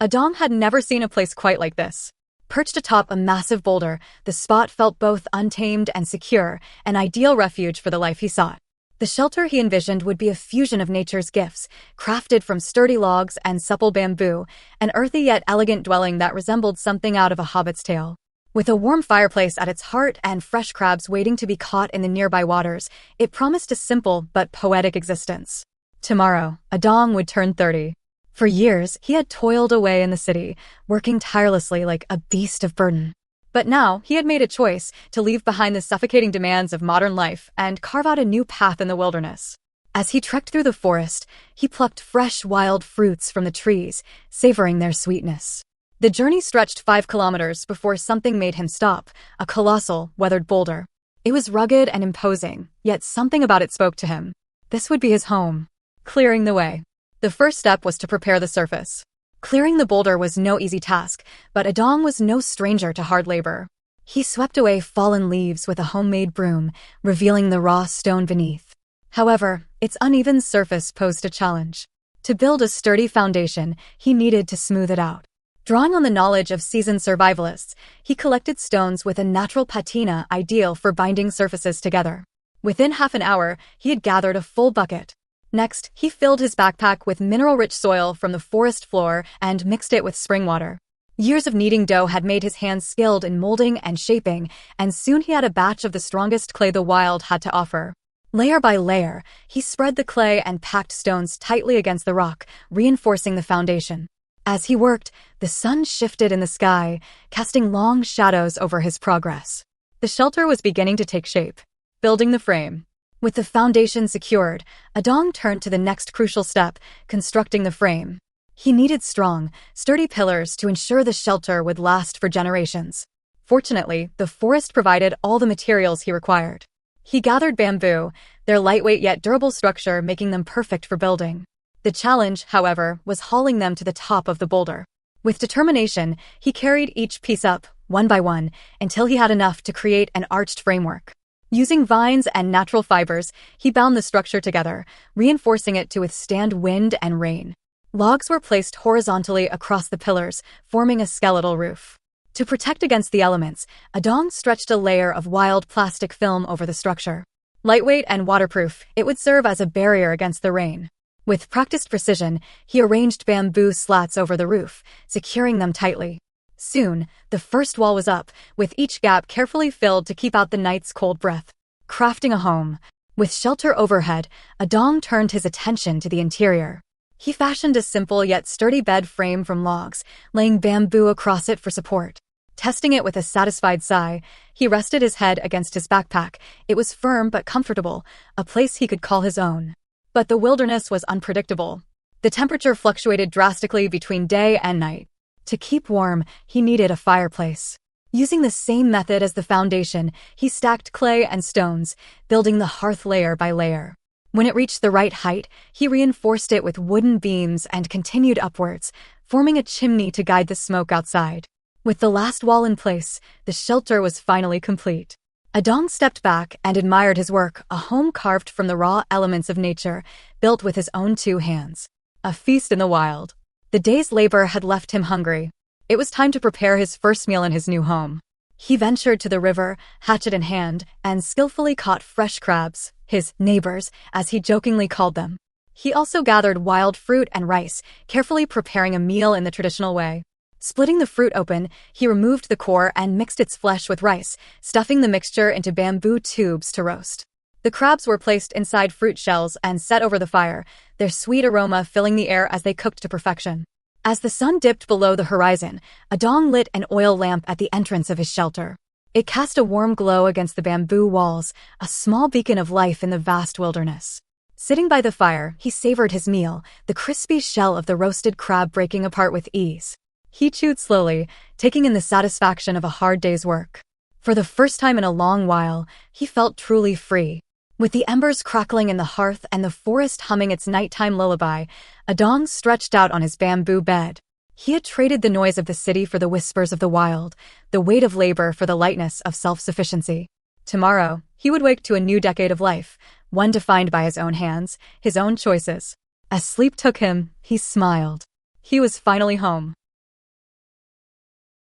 Adong had never seen a place quite like this. Perched atop a massive boulder, the spot felt both untamed and secure, an ideal refuge for the life he sought. The shelter he envisioned would be a fusion of nature's gifts, crafted from sturdy logs and supple bamboo, an earthy yet elegant dwelling that resembled something out of a hobbit's tale. With a warm fireplace at its heart and fresh crabs waiting to be caught in the nearby waters, it promised a simple but poetic existence. Tomorrow, Adong would turn 30. For years, he had toiled away in the city, working tirelessly like a beast of burden. But now, he had made a choice to leave behind the suffocating demands of modern life and carve out a new path in the wilderness. As he trekked through the forest, he plucked fresh wild fruits from the trees, savoring their sweetness. The journey stretched 5 kilometers before something made him stop, a colossal, weathered boulder. It was rugged and imposing, yet something about it spoke to him. This would be his home. Clearing the way. The first step was to prepare the surface. Clearing the boulder was no easy task, but Adong was no stranger to hard labor. He swept away fallen leaves with a homemade broom, revealing the raw stone beneath. However, its uneven surface posed a challenge. To build a sturdy foundation, he needed to smooth it out. Drawing on the knowledge of seasoned survivalists, he collected stones with a natural patina ideal for binding surfaces together. Within half an hour, he had gathered a full bucket. Next, he filled his backpack with mineral-rich soil from the forest floor and mixed it with spring water. Years of kneading dough had made his hands skilled in molding and shaping, and soon he had a batch of the strongest clay the wild had to offer. Layer by layer, he spread the clay and packed stones tightly against the rock, reinforcing the foundation. As he worked, the sun shifted in the sky, casting long shadows over his progress. The shelter was beginning to take shape. Building the frame. With the foundation secured, Adong turned to the next crucial step, constructing the frame. He needed strong, sturdy pillars to ensure the shelter would last for generations. Fortunately, the forest provided all the materials he required. He gathered bamboo, their lightweight yet durable structure making them perfect for building. The challenge, however, was hauling them to the top of the boulder. With determination, he carried each piece up, one by one, until he had enough to create an arched framework. Using vines and natural fibers, he bound the structure together, reinforcing it to withstand wind and rain. Logs were placed horizontally across the pillars, forming a skeletal roof. To protect against the elements, Adong stretched a layer of wild plastic film over the structure. Lightweight and waterproof, it would serve as a barrier against the rain. With practiced precision, he arranged bamboo slats over the roof, securing them tightly. Soon, the first wall was up, with each gap carefully filled to keep out the night's cold breath. Crafting a home. With shelter overhead, Adong turned his attention to the interior. He fashioned a simple yet sturdy bed frame from logs, laying bamboo across it for support. Testing it with a satisfied sigh, he rested his head against his backpack. It was firm but comfortable, a place he could call his own. But the wilderness was unpredictable. The temperature fluctuated drastically between day and night. To keep warm, he needed a fireplace. Using the same method as the foundation, he stacked clay and stones, building the hearth layer by layer. When it reached the right height, he reinforced it with wooden beams and continued upwards, forming a chimney to guide the smoke outside. With the last wall in place, the shelter was finally complete. Adong stepped back and admired his work, a home carved from the raw elements of nature, built with his own 2 hands. A feast in the wild. The day's labor had left him hungry. It was time to prepare his first meal in his new home. He ventured to the river, hatchet in hand, and skillfully caught fresh crabs, his neighbors, as he jokingly called them. He also gathered wild fruit and rice, carefully preparing a meal in the traditional way. Splitting the fruit open, he removed the core and mixed its flesh with rice, stuffing the mixture into bamboo tubes to roast. The crabs were placed inside fruit shells and set over the fire, their sweet aroma filling the air as they cooked to perfection. As the sun dipped below the horizon, Adong lit an oil lamp at the entrance of his shelter. It cast a warm glow against the bamboo walls, a small beacon of life in the vast wilderness. Sitting by the fire, he savored his meal, the crispy shell of the roasted crab breaking apart with ease. He chewed slowly, taking in the satisfaction of a hard day's work. For the first time in a long while, he felt truly free. With the embers crackling in the hearth and the forest humming its nighttime lullaby, Adong stretched out on his bamboo bed. He had traded the noise of the city for the whispers of the wild, the weight of labor for the lightness of self-sufficiency. Tomorrow, he would wake to a new decade of life, one defined by his own hands, his own choices. As sleep took him, he smiled. He was finally home.